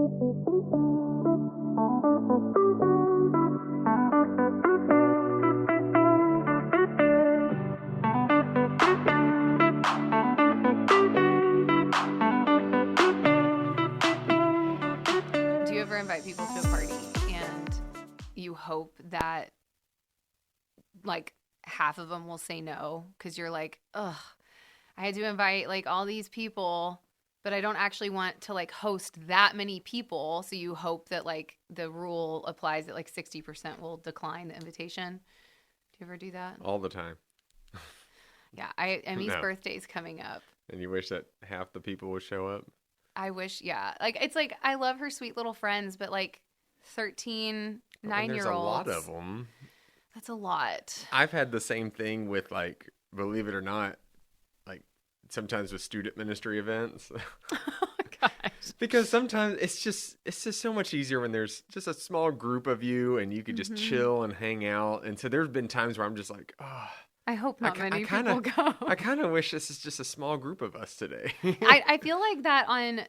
Do you ever invite people to a party and you hope that like half of them will say no because you're like, ugh, I had to invite like all these people, but I don't actually want to like host that many people. So you hope that like the rule applies that like 60% will decline the invitation. Do you ever do that? All the time. Yeah, Emmy's No. birthday's coming up. And you wish that half the people would show up? I wish, yeah. Like it's like I love her sweet little friends, but like 13, And 9-year-olds. there's a lot of them. That's a lot. I've had the same thing with, like, believe it or not, like sometimes with student ministry events. Oh my gosh. Because sometimes it's just so much easier when there's just a small group of you and you could just chill and hang out. And so there's been times where I'm just like, oh, I hope not many people go. I kind of wish this is just a small group of us today. I feel like that on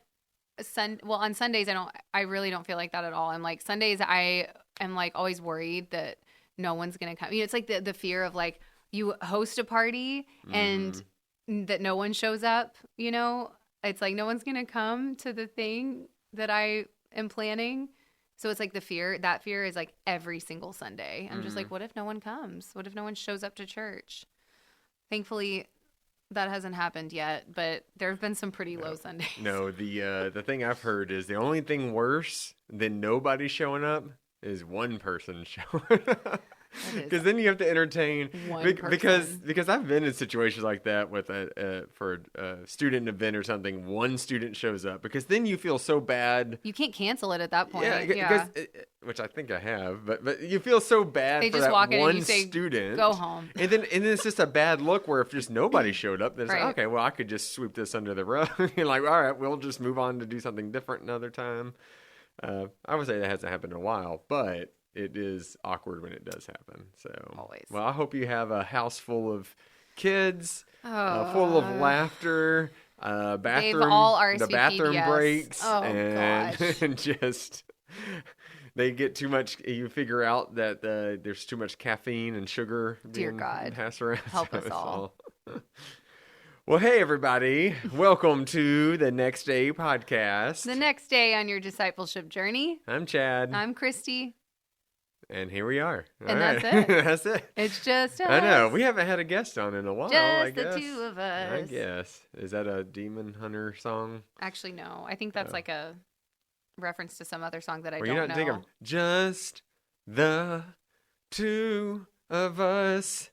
on Sundays I really don't feel like that at all. I'm like Sundays I am like always worried that no one's gonna come. You know, it's like the fear of like you host a party and that no one shows up. You know, it's like no one's gonna come to the thing that I am planning. So it's like that fear is like every single Sunday. I'm just like, what if no one comes? What if no one shows up to church? Thankfully, that hasn't happened yet, but there have been some pretty low Sundays. No, the thing I've heard is the only thing worse than nobody showing up is one person showing up. Because then you have to entertain because I've been in situations like that with for a student event or something. One student shows up because then you feel so bad. You can't cancel it at that point. Yeah. Which I think I have, but you feel so bad they for just that walk in one and you say, student. Go home. And then it's just a bad look where if just nobody showed up, then it's Right. like, okay, well I could just sweep this under the rug. You're like, all right, we'll just move on to do something different another time. I would say that hasn't happened in a while, but it is awkward when it does happen. So, Always. Well, I hope you have a house full of kids, full of laughter, bathroom, all the bathroom RSVP'd, yes. breaks, Oh, and, gosh. and just they get too much. You figure out that there's too much caffeine and sugar Dear being God. passed around. Help So us it's all. Well, hey everybody! Welcome to the Next Day podcast. The next day on your discipleship journey, I'm Chad. I'm Christy. And here we are. And All right. that's it. That's it. It's just us. I know. We haven't had a guest on in a while, Just I the guess. two of I us. guess. Is that a Demon Hunter song? Actually, no. I think that's like a reference to some other song that I Or don't you're not know. thinking of just the two of us,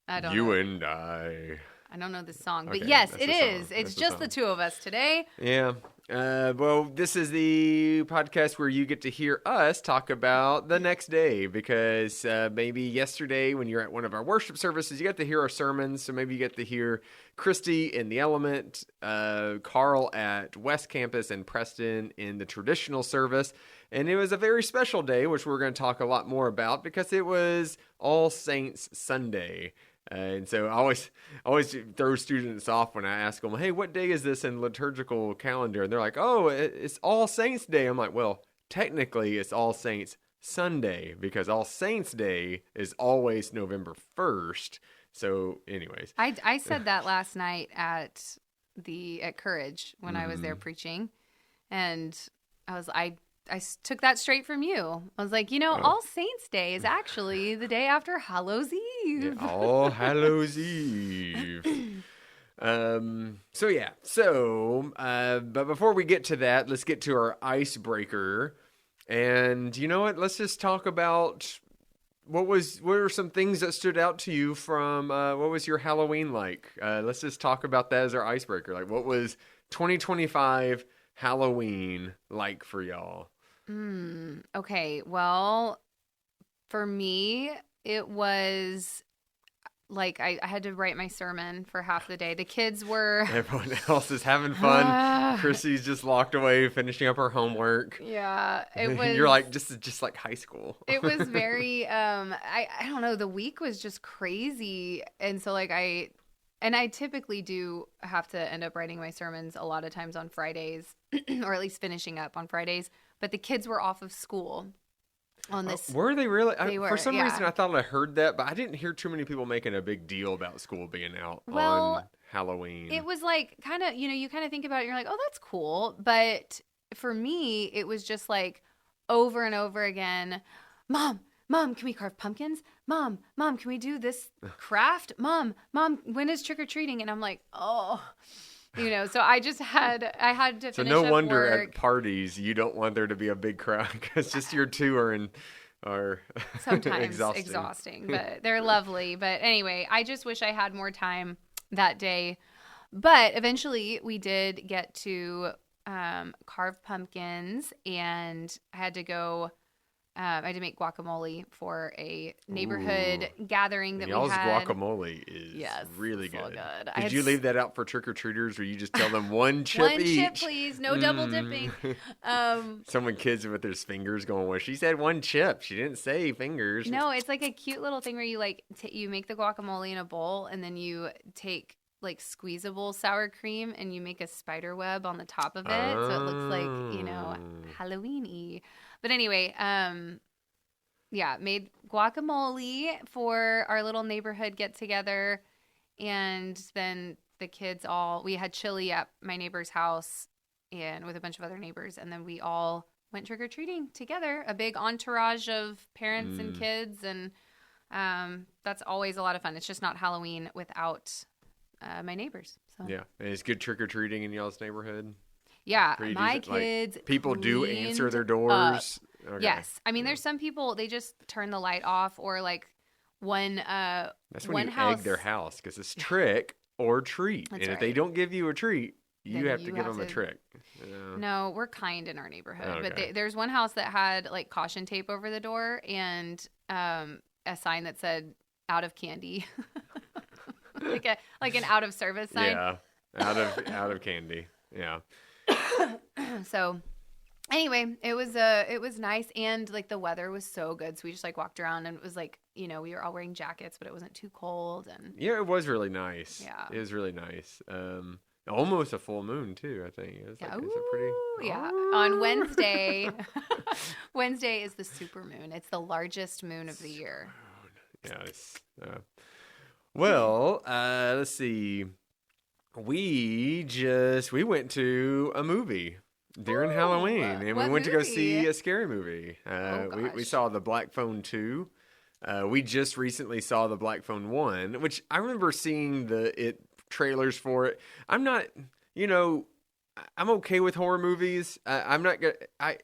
I don't you know. and I. I don't know this song. Okay, But yes, that's it the song. is. That's It's the just the song. two of us today. Yeah. Well, this is the podcast where you get to hear us talk about the next day because maybe yesterday when you're at one of our worship services, you got to hear our sermons. So maybe you get to hear Christy in the Element, Carl at West Campus, and Preston in the traditional service. And it was a very special day, which we're going to talk a lot more about because it was All Saints Sunday. And so I always throw students off when I ask them, hey, what day is this in liturgical calendar? And they're like, oh, it's All Saints Day. I'm like, well, technically it's All Saints Sunday because All Saints Day is always November 1st. So anyways. I said that last night at Courage when I was there preaching. And I took that straight from you. I was like, All Saints Day is actually the day after Hallows Eve. Yeah, All Hallows Eve. But before we get to that, let's get to our icebreaker. And you know what? Let's just talk about what are some things that stood out to you from what was your Halloween like? Let's just talk about that as our icebreaker. Like, what was 2025 Halloween like for y'all? Okay, well, for me, it was like I had to write my sermon for half the day. The kids were... Everyone else is having fun. Chrissy's just locked away, finishing up her homework. Yeah, it was... You're like, just like high school. It was very, I don't know, the week was just crazy. And so like And I typically do have to end up writing my sermons a lot of times on Fridays, or at least finishing up on Fridays. But the kids were off of school on this. Were they really? They were, for some yeah. reason, I thought I heard that, but I didn't hear too many people making a big deal about school being out Well, on Halloween. It was like kind of, you kind of think about it, and you're like, oh, that's cool. But for me, it was just like over and over again, Mom, can we carve pumpkins? Mom, can we do this craft? Mom, when is trick-or-treating? And I'm like, oh, so I had to So finish no up wonder work. at parties you don't want there to be a big crowd because just your two are Sometimes exhausting, but they're lovely. But anyway, I just wish I had more time that day. But eventually we did get to carve pumpkins, and I had to go. I had to make guacamole for a neighborhood gathering that y'all's we had. guacamole is really so good. good. Did you leave that out for trick-or-treaters, or you just tell them one chip One each? chip, please. No double dipping. Someone kids with their fingers going, well, she said one chip. She didn't say fingers. No, it's like a cute little thing where you you make the guacamole in a bowl, and then you take like squeezable sour cream and you make a spider web on the top of it, so it looks like Halloween-y. But anyway, made guacamole for our little neighborhood get together, and then the kids we had chili at my neighbor's house and with a bunch of other neighbors, and then we all went trick-or-treating together, a big entourage of parents and kids, and that's always a lot of fun. It's just not Halloween without my neighbors. So. Yeah, and it's good trick-or-treating in y'all's neighborhood? Yeah, Pretty my decent. kids people do answer their up. doors? Okay. Yes. I mean, there's some people, they just turn the light off, or like That's when one you house. egg their house, because it's trick or treat. That's and if right. they don't give you a treat, you Then have to you give have them a to- trick. No, we're kind in our neighborhood, but Okay. there's one house that had like caution tape over the door and a sign that said "out of candy," like an out of service sign. Yeah, out of candy. Yeah. So anyway, it was nice, and like the weather was so good, so we just like walked around, and it was like we were all wearing jackets, but it wasn't too cold, and Yeah, it was really nice. Yeah. It was really nice. Almost a full moon too, I think. It was yeah, like, is it pretty? ooh, yeah. On Wednesday, Wednesday is the super moon. It's the largest moon of the year. Yeah. It's, let's see. We went to a movie during Ooh, Halloween, and we what went to go movie? see a scary movie. We gosh. saw The Black Phone 2. We just recently saw The Black Phone 1, which I remember seeing the trailers for it. I'm not, I'm okay with horror movies. I'm not gonna.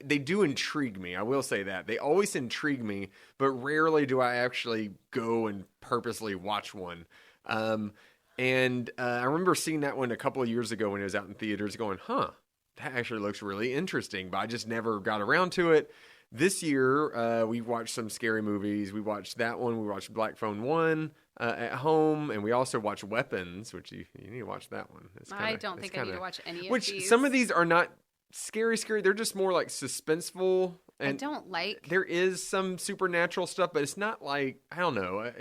They do intrigue me. I will say that they always intrigue me, but rarely do I actually go and purposely watch one. And I remember seeing that one a couple of years ago when it was out in theaters, going, "Huh, that actually looks really interesting." But I just never got around to it. This year, we watched some scary movies. We watched that one. We watched Black Phone 1 at home, and we also watched Weapons, which you need to watch that one. I don't think I need to watch any of Which these. some of these are not scary. They're just more like suspenseful. And I don't like. there is some supernatural stuff, but it's not like, I don't know.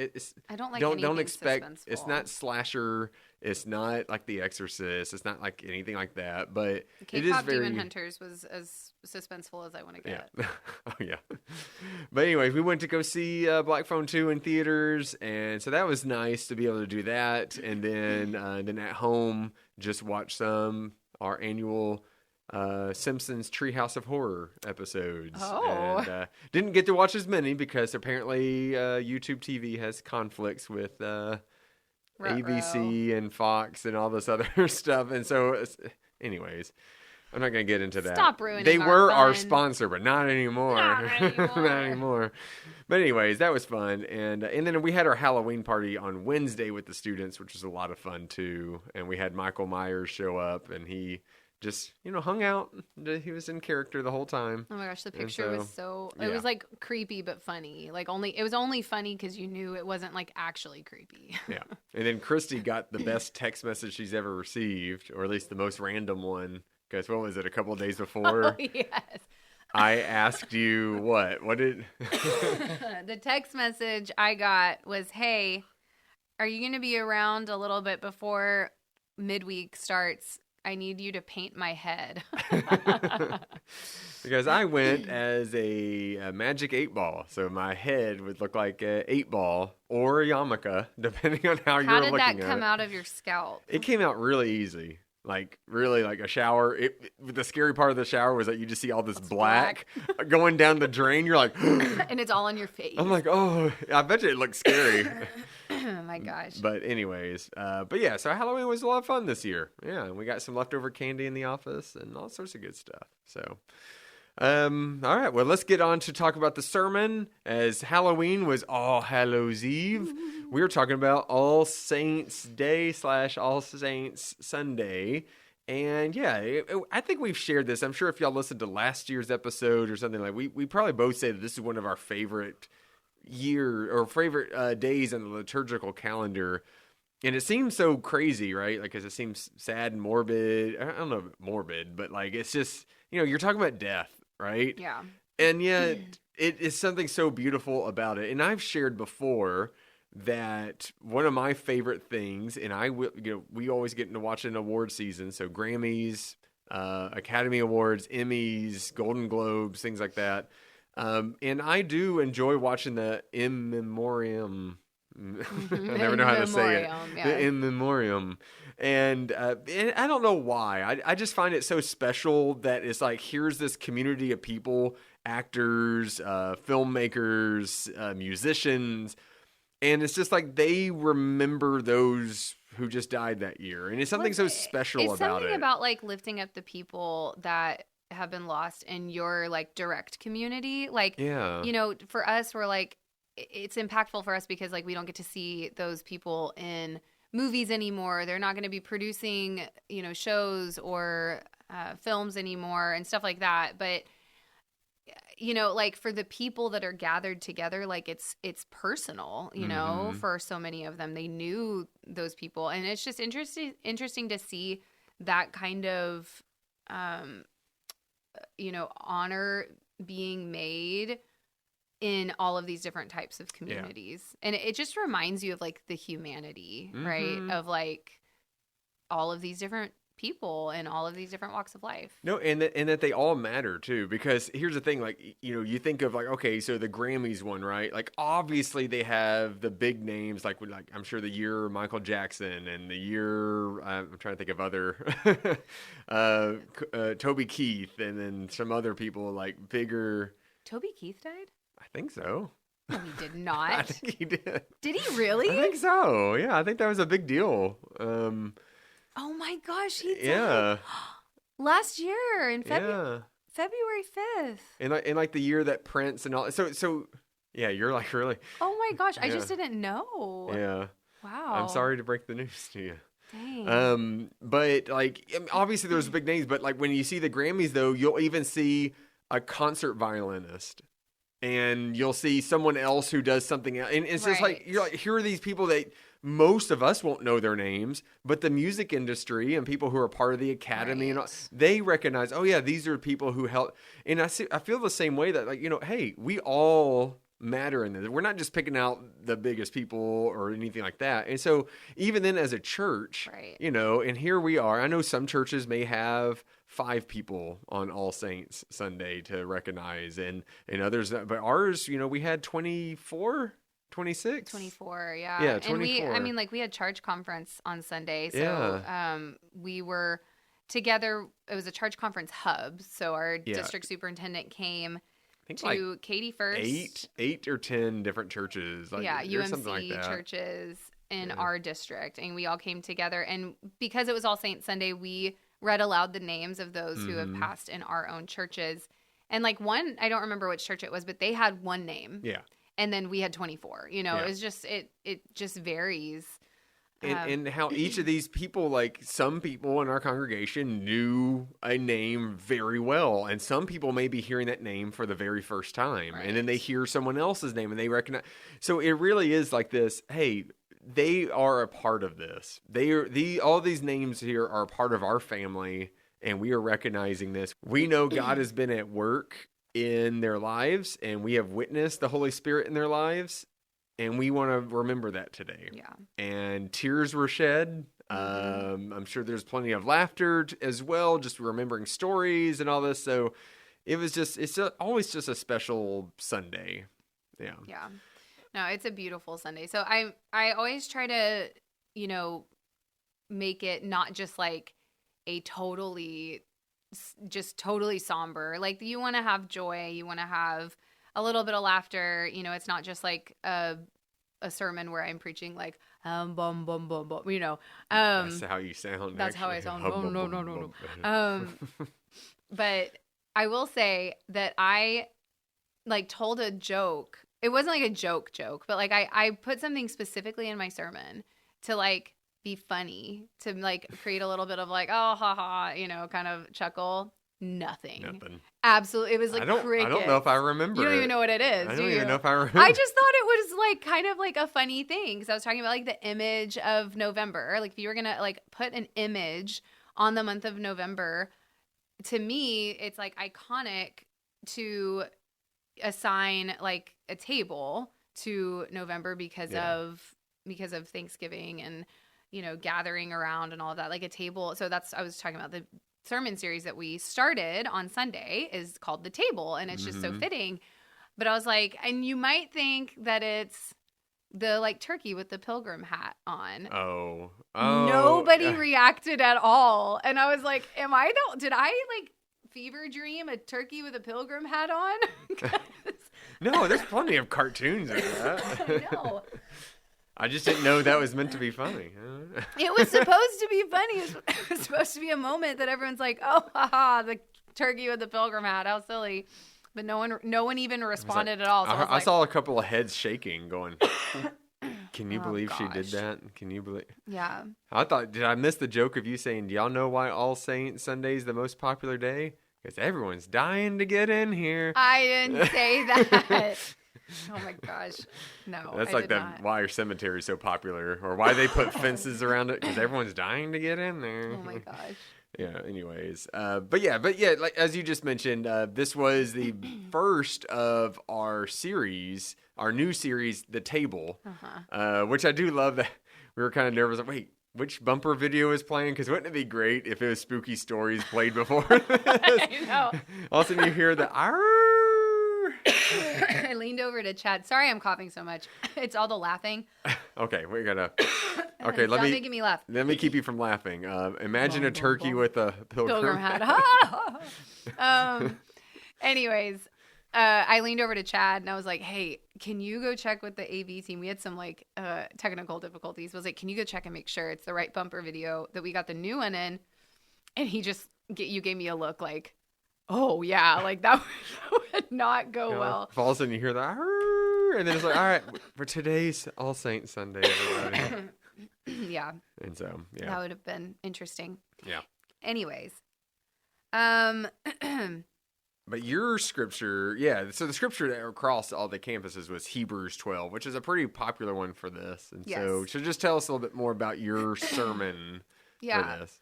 I don't like. Don't anything expect. suspenseful. It's not slasher. It's not like The Exorcist. It's not like anything like that. But it is K-pop very. Demon Hunters was as suspenseful as I want to get. Yeah. Oh, yeah. But anyway, we went to go see Black Phone 2 in theaters, and so that was nice to be able to do that. And then at home, just watch our annual Simpsons Treehouse of Horror episodes. Oh. And didn't get to watch as many because apparently YouTube TV has conflicts with ABC and Fox and all this other stuff. And so, anyways, I'm not going to get into that. Stop ruining They our were our fun. sponsor, but not anymore. Not anymore. Not anymore. But anyways, that was fun. And then we had our Halloween party on Wednesday with the students, which was a lot of fun too. And we had Michael Myers show up, and he just, hung out. He was in character the whole time. Oh my gosh, the picture was so. It yeah. was like creepy but funny. Like it was only funny because you knew it wasn't like actually creepy. Yeah. And then Christy got the best text message she's ever received, or at least the most random one. Because what was it, a couple of days before? Oh, yes. I asked you what? What did... The text message I got was, "Hey, are you going to be around a little bit before midweek starts? I need you to paint my head. Because I went as a magic 8-ball, so my head would look like a 8-ball or a yarmulke, depending on how you're looking at it. How did that come out of your scalp? It came out really easy. Like, really, like a shower. The scary part of the shower was that you just see all this black going down the drain. You're like... and it's all on your face. I'm like, oh, I bet you it looks scary. Oh, my gosh. But anyways, but yeah, so Halloween was a lot of fun this year. Yeah, and we got some leftover candy in the office and all sorts of good stuff. So... all right, well, let's get on to talk about the sermon. As Halloween was All Hallows Eve, we were talking about All Saints Day / All Saints Sunday. And yeah, I think we've shared this. I'm sure if y'all listened to last year's episode or something, like we probably both say that this is one of our favorite days on the liturgical calendar. And it seems so crazy, right? Like, 'cause it seems sad and morbid. I don't know if morbid, but like, it's just, you're talking about death. Right? Yeah. And yet it is something so beautiful about it. And I've shared before that one of my favorite things, and we always get into watching award season. So Grammys, Academy Awards, Emmys, Golden Globes, things like that. And I do enjoy watching the In Memoriam. I never know how to say it. Yeah. The In Memoriam. And I don't know why. I just find it so special that it's like, here's this community of people, actors, filmmakers, musicians. And it's just like they remember those who just died that year. And it's something so special about it. It's something about like lifting up the people that have been lost in your like direct community. Like, for us, we're like, it's impactful for us because like we don't get to see those people in movies anymore. They're not going to be producing, shows or films anymore and stuff like that. But, like for the people that are gathered together, like it's personal, for so many of them. They knew those people. And it's just interesting to see that kind of, honor being made in all of these different types of communities. Yeah. And it just reminds you of like the humanity, right? Of like all of these different people and all of these different walks of life. No, and that they all matter too, because here's the thing, like, you think of like, okay, so the Grammys one, right? Like obviously they have the big names, like I'm sure the year Michael Jackson and the year, I'm trying to think of other, Toby Keith, and then some other people like bigger. Toby Keith died? I think so. No, he did not. I think he did. Did he really? I think so. Yeah, I think that was a big deal. Oh my gosh, he did. Yeah. Last year in February 5th. And like the year that Prince and all. So yeah, you're like really. Oh my gosh, I just didn't know. Yeah. Wow. I'm sorry to break the news to you. Dang. But like obviously there's big names, but like when you see the Grammys though, you'll even see a concert violinist. And you'll see someone else who does something else. And it's just like, you're like, here are these people that most of us won't know their names, but the music industry and people who are part of the academy and all, they recognize, oh yeah, these are people who help. And I feel the same way that like, hey, we all matter in this. We're not just picking out the biggest people or anything like that. And so even then as a church, and here we are, I know some churches may have 5 people on All Saints Sunday to recognize and others, but ours, we had 24, 26? 24, yeah. Yeah, 24. And we had charge conference on Sunday. So we were together. It was a charge conference hub. So our district superintendent came to like Katie First. 8 or 10 different churches. UMC like that. churches in our district. And we all came together. And because it was All Saints Sunday, we read aloud the names of those who have passed in our own churches. And like one, I don't remember which church it was, but they had one name. Yeah. And then we had 24. It was just, it just varies. And how each of these people, like some people in our congregation knew a name very well. And some people may be hearing that name for the very first time. Right. And then they hear someone else's name and they recognize. So it really is like this, hey, they are a part of this. All these names here are a part of our family, and we are recognizing this. We know God has been at work in their lives, and we have witnessed the Holy Spirit in their lives. And we want to remember that today. Yeah. And tears were shed. I'm sure there's plenty of laughter as well, just remembering stories and all this. So it's always just a special Sunday. Yeah. Yeah. No, it's a beautiful Sunday. So I always try to, make it not just like a totally somber. Like, you want to have joy, you want to have a little bit of laughter. It's not just like a sermon where I'm preaching like bum bum bum bum. That's how you sound. That's how I sound. No. But I will say that I like told a joke. It wasn't like a joke, but like I put something specifically in my sermon to like be funny, to like create a little bit of like, oh, ha ha, kind of chuckle. Nothing. Absolutely. It was like crickets. I don't know if I remember. You don't even know what it is. I don't even know if I remember. I just thought it was like kind of like a funny thing. Because I was talking about like the image of November. Like, if you were going to like put an image on the month of November, to me, it's like iconic to assign like a table to November because of Thanksgiving and, gathering around and all of that, like a table. So I was talking about the sermon series that we started on Sunday is called The Table, and it's just so fitting. But I was like, and you might think that it's the like turkey with the pilgrim hat on. Oh. Nobody reacted at all. And I was like, did I like fever dream a turkey with a pilgrim hat on? No, there's plenty of cartoons of that. I know. I just didn't know that was meant to be funny. It was supposed to be funny. It was supposed to be a moment that everyone's like, oh, haha, the turkey with the pilgrim hat. How silly. But no one even responded at all. So I saw a couple of heads shaking going, can you believe she did that? Can you believe? Yeah. I thought, did I miss the joke of you saying, do y'all know why All Saints Sunday is the most popular day? Because everyone's dying to get in here. I didn't say that. Oh my gosh. No. That's I like did not. why our cemetery is so popular, or why they put fences around it, because everyone's dying to get in there. Oh my gosh. Yeah, anyways. But yeah, like as you just mentioned, this was the first of our series, our new series, The Table, which I do love that we were kind of nervous. Like, wait, which bumper video is playing? Because wouldn't it be great if it was Spooky Stories played before this? I know. All of a sudden you hear the I leaned over to Chad. Sorry I'm coughing so much. It's all the laughing. Okay, we gotta. Okay, Stop making me laugh. Let me keep you from laughing. Imagine a turkey with a pilgrim hat. Anyways, I leaned over to Chad and I was like, "Hey, can you go check with the AV team? We had some like technical difficulties. I was like, can you go check and make sure it's the right bumper video that we got the new one in?" And he just you gave me a look like, "Oh yeah, like that would not go well." All of a sudden you hear that, and then it's like, all right, for today's All Saints Sunday, everybody. Yeah. And so, yeah. That would have been interesting. Yeah. Anyways. But your scripture, so the scripture across all the campuses was Hebrews 12, which is a pretty popular one for this. And so just tell us a little bit more about your sermon for this.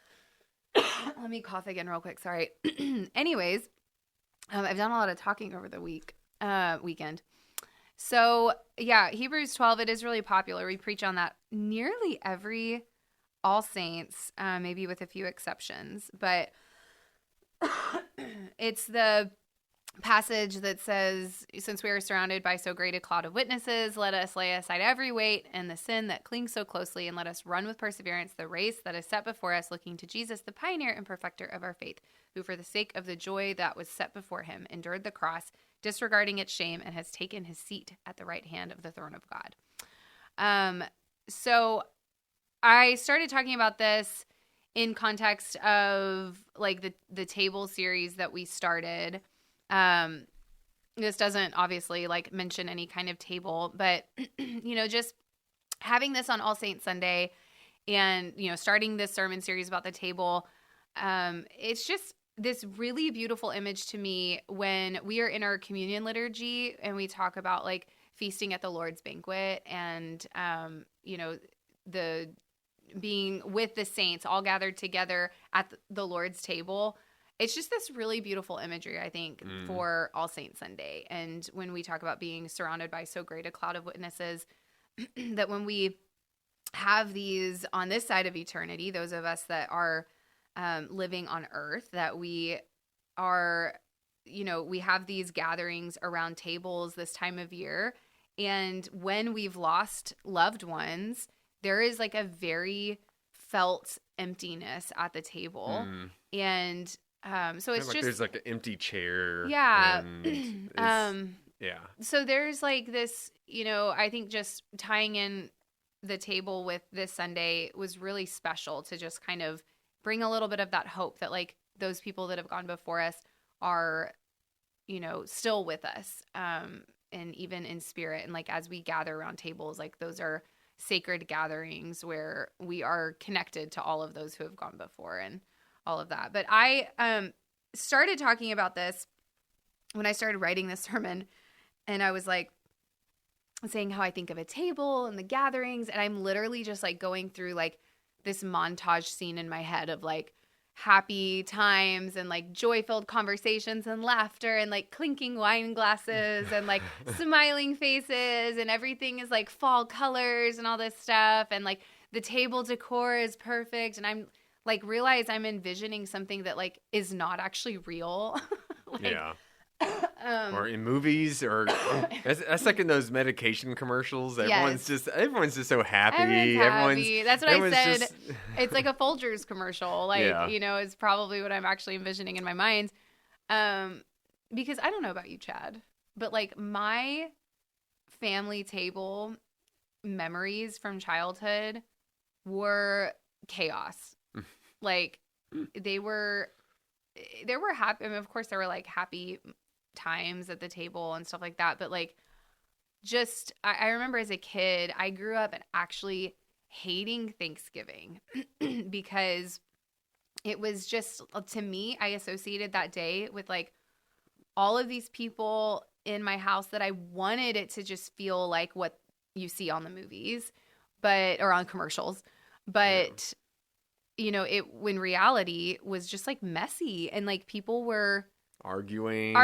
Let me cough again real quick. Sorry. Anyways, I've done a lot of talking over the weekend. So, yeah, Hebrews 12, it is really popular. We preach on that nearly every All Saints, maybe with a few exceptions. But it's the passage that says, since we are surrounded by so great a cloud of witnesses, let us lay aside every weight and the sin that clings so closely, and let us run with perseverance the race that is set before us, looking to Jesus, the pioneer and perfecter of our faith, who for the sake of the joy that was set before him endured the cross, disregarding its shame, and has taken his seat at the right hand of the throne of God. So I started talking about this in context of like the table series that we started. This doesn't obviously like mention any kind of table, but just having this on All Saints Sunday and, starting this sermon series about the table, it's just this really beautiful image to me when we are in our communion liturgy and we talk about like feasting at the Lord's banquet and, the being with the saints all gathered together at the Lord's table. It's just this really beautiful imagery, I think, for All Saints Sunday. And when we talk about being surrounded by so great a cloud of witnesses, that when we have these on this side of eternity, those of us that are living on earth, that we are, we have these gatherings around tables this time of year. And when we've lost loved ones, there is like a very felt emptiness at the table. And so it's like just there's like an empty chair. Yeah. Yeah. So there's like this, I think just tying in the table with this Sunday was really special to just kind of bring a little bit of that hope that like those people that have gone before us are, still with us, and even in spirit. And like as we gather around tables, like those are sacred gatherings where we are connected to all of those who have gone before and all of that. But I started talking about this when I started writing this sermon, and I was like saying how I think of a table and the gatherings, and I'm literally just like going through like this montage scene in my head of like happy times and like joy-filled conversations and laughter and like clinking wine glasses and like smiling faces, and everything is like fall colors and all this stuff, and like the table decor is perfect, and I'm like realize I'm envisioning something that like is not actually real. Yeah. Or in movies, or that's like in those medication commercials. Everyone's just so happy. Everyone's happy. That's what I said. Just... It's like a Folgers commercial. Like, is probably what I'm actually envisioning in my mind. Because I don't know about you, Chad, but like my family table memories from childhood were chaos. Like there were happy. I mean, of course, there were like happy times at the table and stuff like that. But like, just I remember as a kid, I grew up and actually hating Thanksgiving because it was just, to me, I associated that day with like all of these people in my house that I wanted it to just feel like what you see on the movies, or on commercials. But it when reality was just like messy, and like people were arguing.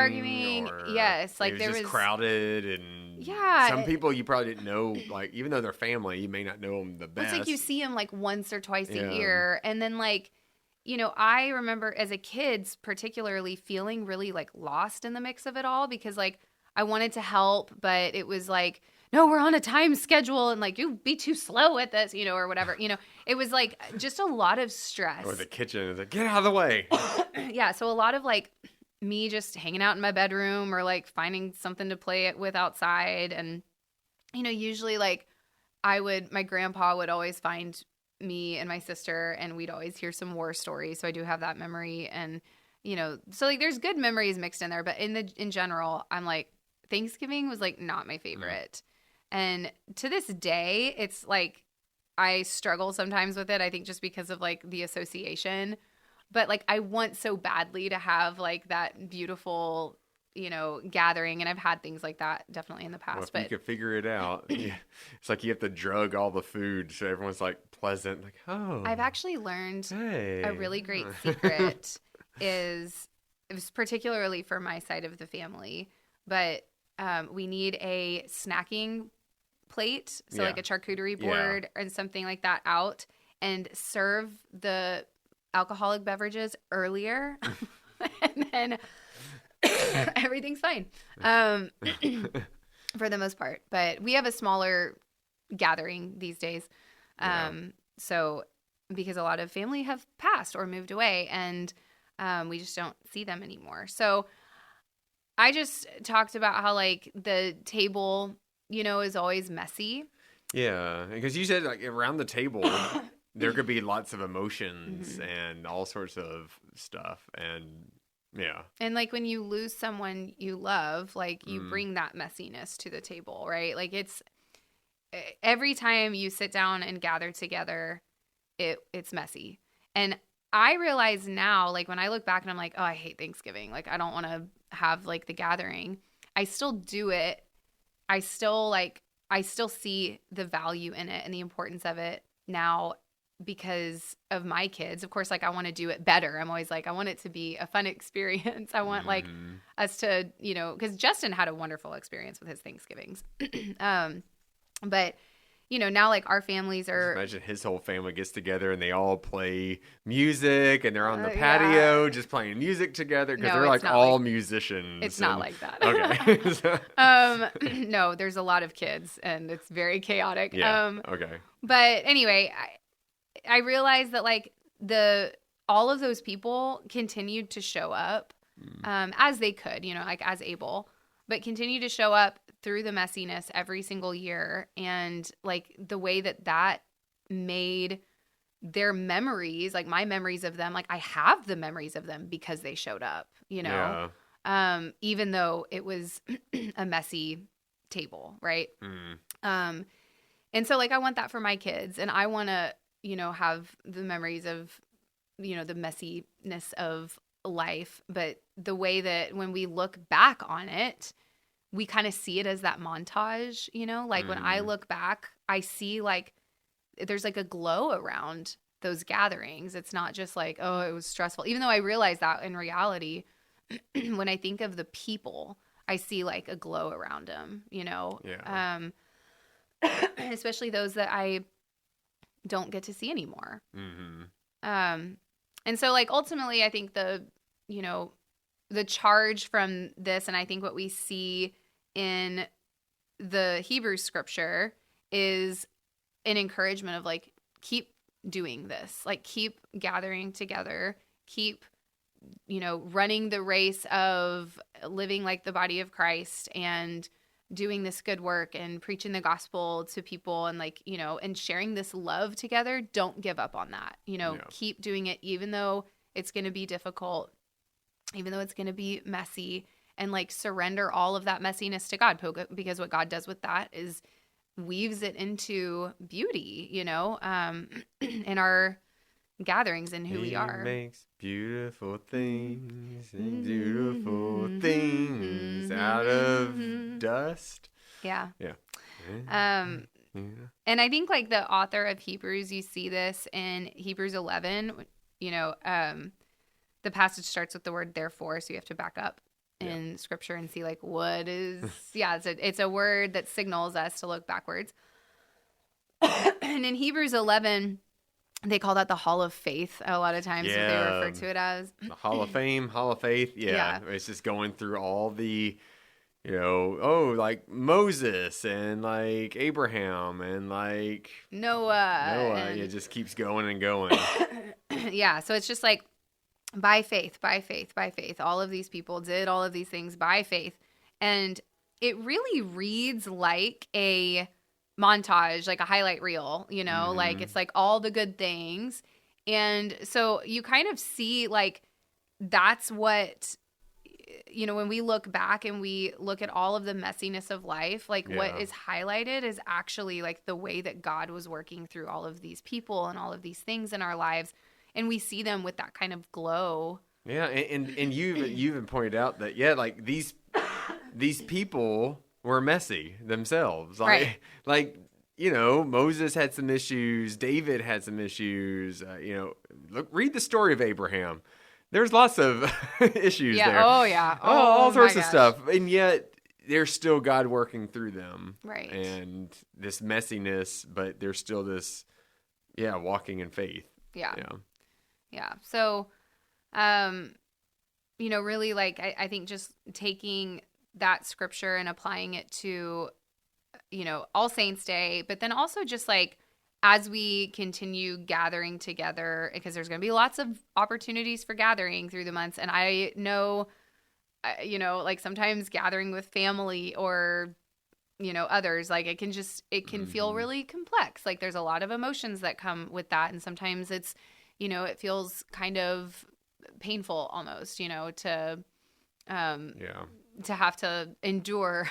Yes, like there was crowded, and some people you probably didn't know, like even though they're family, you may not know them the best. It's like you see them like once or twice a year, and then like I remember as a kid particularly feeling really like lost in the mix of it all, because like I wanted to help, but it was like, no, we're on a time schedule, and like you be too slow at this, or whatever. It was like just a lot of stress. Or the kitchen is like, get out of the way. Yeah, so a lot of like me just hanging out in my bedroom, or like finding something to play it with outside, and usually like my grandpa would always find me and my sister, and we'd always hear some war stories. So I do have that memory, and so like there's good memories mixed in there, but in general, I'm like Thanksgiving was like not my favorite. And to this day, it's like I struggle sometimes with it, I think just because of like the association. But like I want so badly to have like that beautiful, gathering. And I've had things like that definitely in the past. Well, if but you could figure it out. It's like you have to drug all the food so everyone's like pleasant. Like, oh. I've actually learned a really great secret it was particularly for my side of the family. But we need a snacking plate, so like a charcuterie board and something like that out, and serve the alcoholic beverages earlier, and then everything's fine for the most part. But we have a smaller gathering these days, so because a lot of family have passed or moved away, and we just don't see them anymore. So I just talked about how like the table is always messy. Yeah, because you said like around the table there could be lots of emotions and all sorts of stuff, and and like when you lose someone you love, like you bring that messiness to the table, right? Like it's every time you sit down and gather together, it's messy. And I realize now, like when I look back and I'm like, oh, I hate Thanksgiving, like I don't want to have like the gathering. I still do it. I still see the value in it and the importance of it now because of my kids. Of course, like I want to do it better. I'm always like, I want it to be a fun experience. I want like us to, because Justin had a wonderful experience with his Thanksgivings. But now like our families Just are, imagine his whole family gets together and they all play music and they're on the Yeah. patio just playing music together because No, they're it's like not all like- musicians. it's not and- like that. Okay. So- No, there's a lot of kids and it's very chaotic. yeah. Okay. But anyway, I realized that like all of those people continued to show up as they could, like as able, but continue to show up through the messiness every single year. And like the way that made their memories, like my memories of them, like I have the memories of them because they showed up, Yeah. even though it was a messy table, right? Mm. And so like I want that for my kids, and I want to, have the memories of, the messiness of life, but the way that when we look back on it, we kind of see it as that montage, like when I look back, I see like there's like a glow around those gatherings. It's not just like, oh, it was stressful, even though I realize that in reality, when I think of the people, I see like a glow around them, Yeah. Especially those that I don't get to see anymore. Mm-hmm. And so like ultimately I think the charge from this, and I think what we see in the Hebrew scripture is an encouragement of like, keep doing this, like keep gathering together, keep, running the race of living like the body of Christ and doing this good work and preaching the gospel to people and like, and sharing this love together. Don't give up on that, Yeah. Keep doing it, even though it's going to be difficult, even though it's going to be messy, and like surrender all of that messiness to God, because what God does with that is weaves it into beauty, in our gatherings and who we are. He makes beautiful things and beautiful things out of dust. Yeah. Yeah. Yeah. Yeah. And I think like the author of Hebrews, you see this in Hebrews 11, the passage starts with the word therefore, so you have to back up in scripture and see like what is, it's a word that signals us to look backwards. And in Hebrews 11, they call that the Hall of Faith a lot of times, what they refer to it as. The Hall of Fame, Hall of Faith. Yeah. It's just going through all the, like Moses and like Abraham and like Noah. And it just keeps going and going. Yeah. So it's just like by faith, by faith, by faith. All of these people did all of these things by faith. And it really reads like a montage, like a highlight reel, like it's like all the good things. And so you kind of see like that's what, when we look back and we look at all of the messiness of life, like what is highlighted is actually like the way that God was working through all of these people and all of these things in our lives. And we see them with that kind of glow. Yeah, and you've even pointed out that like these people were messy themselves. Like, right. Like, Moses had some issues. David had some issues. Read the story of Abraham. There's lots of issues there. Oh, yeah. All sorts of stuff. And yet there's still God working through them. Right. And this messiness, but there's still this, walking in faith. Yeah. Yeah. So, really like, I think just taking that scripture and applying it to, All Saints Day, but then also just like, as we continue gathering together, because there's going to be lots of opportunities for gathering through the months. And I know, like sometimes gathering with family or, others, like it can feel really complex. Like there's a lot of emotions that come with that. And sometimes it's, it feels kind of painful almost, to have to endure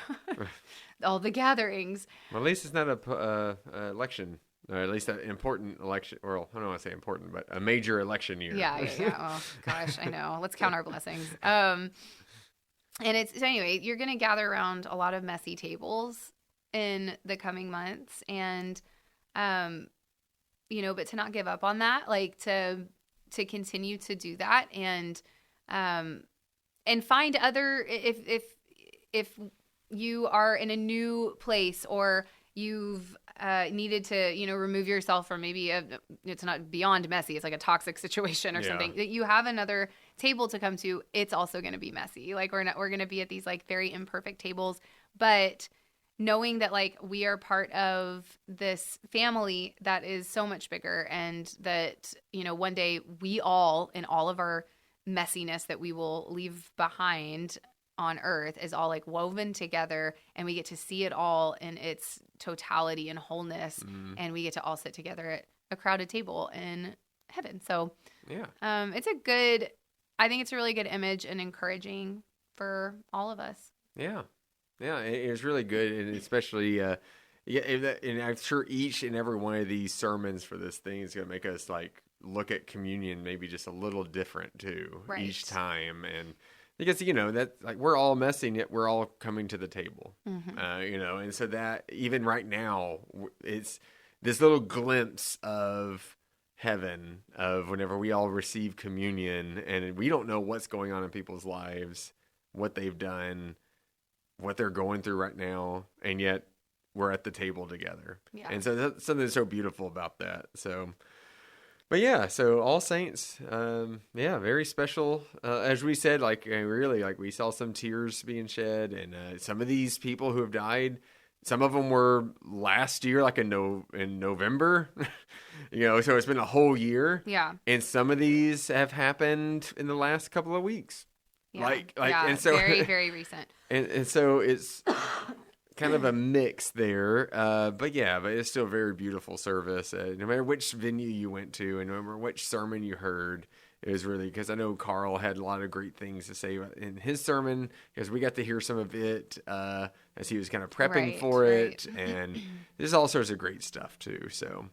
all the gatherings. Well, at least it's not a election. Or at least an important election, or I don't want to say important, but a major election year. Yeah. Oh, gosh, I know. Let's count our blessings. And so anyway, you're going to gather around a lot of messy tables in the coming months. And, but to not give up on that, like to continue to do that and find other, if you are in a new place or you've needed to, remove yourself from maybe it's not beyond messy. It's like a toxic situation or something that you have another table to come to. It's also going to be messy. Like we're going to be at these like very imperfect tables, but knowing that like we are part of this family that is so much bigger, and that, one day we all, in all of our messiness that we will leave behind on earth, is all like woven together, and we get to see it all in its totality and wholeness. And we get to all sit together at a crowded table in heaven. So I think it's a really good image and encouraging for all of us. Yeah, it's really good, and especially, and I'm sure each and every one of these sermons for this thing is going to make us like look at communion maybe just a little different too each time, and because that like we're all messing it, we're all coming to the table, and so that even right now it's this little glimpse of heaven of whenever we all receive communion, and we don't know what's going on in people's lives, what they've done, what they're going through right now, and yet we're at the table together. Yeah. And so that's something that's so beautiful about that. So, but so All Saints, very special. As we said, like really, like we saw some tears being shed, and some of these people who have died, some of them were last year, like in November, so it's been a whole year. Yeah. And some of these have happened in the last couple of weeks. Yeah. And so very, very recent. And so it's kind of a mix there, but it's still a very beautiful service. No matter which venue you went to, and no matter which sermon you heard, it was really, because I know Carl had a lot of great things to say in his sermon, because we got to hear some of it as he was kind of prepping for it, and there's all sorts of great stuff too. So,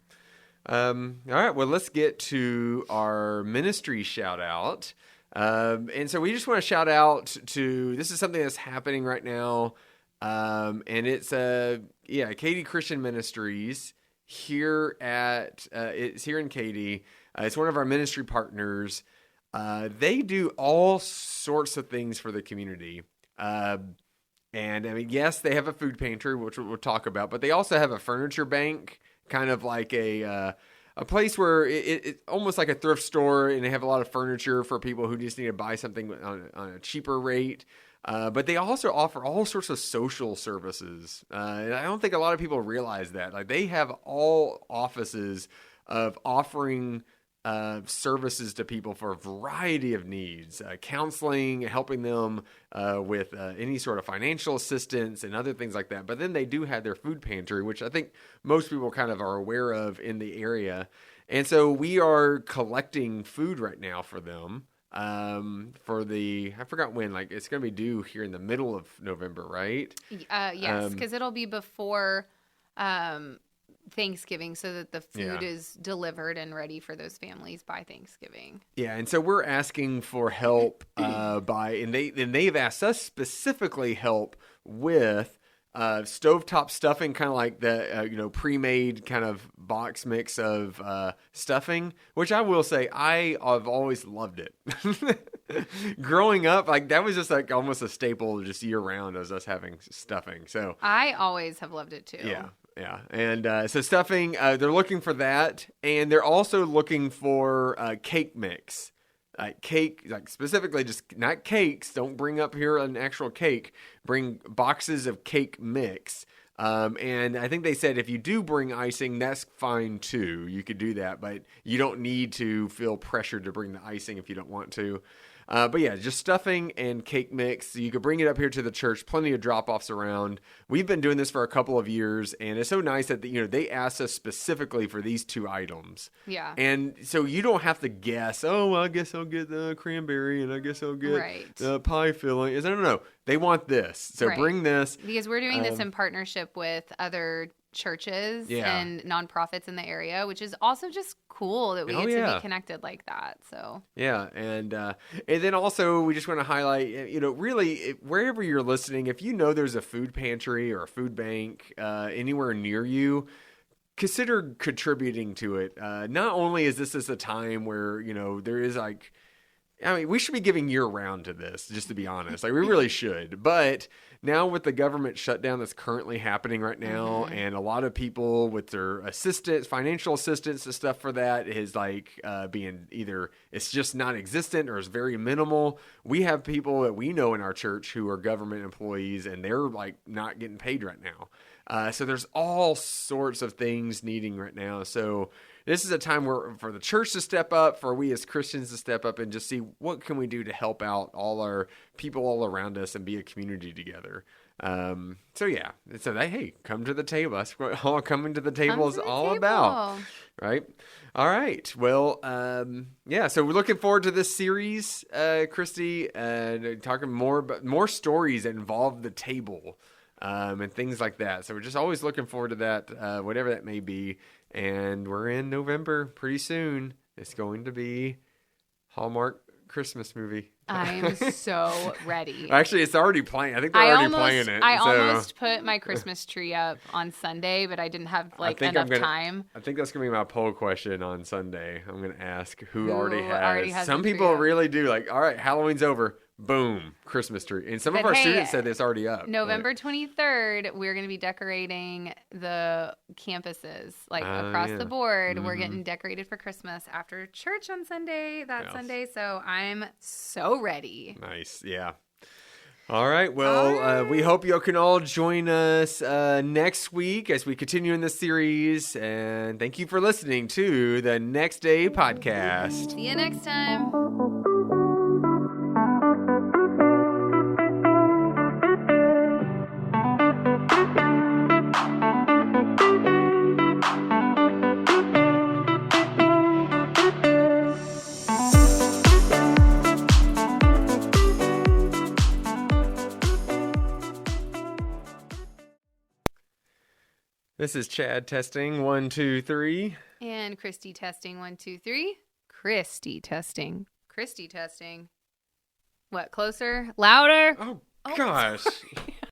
all right, well, let's get to our ministry shout out. And so we just want to shout out to, this is something that's happening right now. And it's, Katy Christian Ministries here it's here in Katy. It's one of our ministry partners. They do all sorts of things for the community. And I mean, yes, they have a food pantry, which we'll talk about, but they also have a furniture bank, kind of like a place where it's almost like a thrift store, and they have a lot of furniture for people who just need to buy something on a cheaper rate. But they also offer all sorts of social services. And I don't think a lot of people realize that. Like they have all offices of offering services to people for a variety of needs, counseling, helping them with any sort of financial assistance and other things like that. But then they do have their food pantry, which I think most people kind of are aware of in the area. And so we are collecting food right now for them for I forgot when, like it's going to be due here in the middle of November, right? Yes, because it'll be before Thanksgiving, so that the food is delivered and ready for those families by Thanksgiving. Yeah, and so we're asking for help and they've asked us specifically help with stovetop stuffing, kind of like the pre-made kind of box mix of stuffing, which I will say I've always loved it. Growing up, like that was just like almost a staple just year round as us having stuffing. So I always have loved it too. Yeah. And so stuffing, they're looking for that, and they're also looking for cake mix. Cake, like specifically just not cakes. Don't bring up here an actual cake. Bring boxes of cake mix. And I think they said if you do bring icing, that's fine too. You could do that, but you don't need to feel pressured to bring the icing if you don't want to. But yeah, just stuffing and cake mix. You could bring it up here to the church. Plenty of drop-offs around. We've been doing this for a couple of years, and it's so nice that they asked us specifically for these two items. Yeah. And so you don't have to guess. Oh, well, I guess I'll get the cranberry, and I guess I'll get the pie filling. No. They want this, so bring this. Because we're doing this in partnership with other churches and nonprofits in the area, which is also just cool that we get to be connected like that. So and then also we just want to highlight, really wherever you're listening, if there's a food pantry or a food bank anywhere near you, consider contributing to it. Not only is this a time where there is we should be giving year round to this, just to be honest. Like we really should. But now with the government shutdown that's currently happening right now, and a lot of people with their assistance, financial assistance and stuff for that is like being either it's just non-existent or it's very minimal. We have people that we know in our church who are government employees, and they're like not getting paid right now. So there's all sorts of things needing right now. So this is a time where for the church to step up, for we as Christians to step up and just see what can we do to help out all our people all around us and be a community together. So yeah, so hey, come to the table. That's what all coming to the table is all about, right? All right. Well, yeah. So we're looking forward to this series, Christy, talking more stories that involve the table. And things like that. So we're just always looking forward to that, whatever that may be. And we're in November pretty soon. It's going to be Hallmark Christmas movie. I'm so ready. Actually, it's already playing. I think they're already playing it. I almost put my Christmas tree up on Sunday, but I didn't have enough time. I think that's going to be my poll question on Sunday. I'm going to ask who already has. Some the people really do. Like, all right, Halloween's over. Boom, Christmas tree. And some of our students said it's already up. November 23rd, we're going to be decorating the campuses, across the board. We're getting decorated for Christmas after church on Sunday, Sunday. So I'm so ready. Nice, yeah. All right, well, we hope you can all join us next week as we continue in this series. And thank you for listening to the Next Day Podcast. See you next time. This is Chad testing 1, 2, 3. And Christy testing 1, 2, 3. Christy testing. What, closer? Louder? Oh gosh.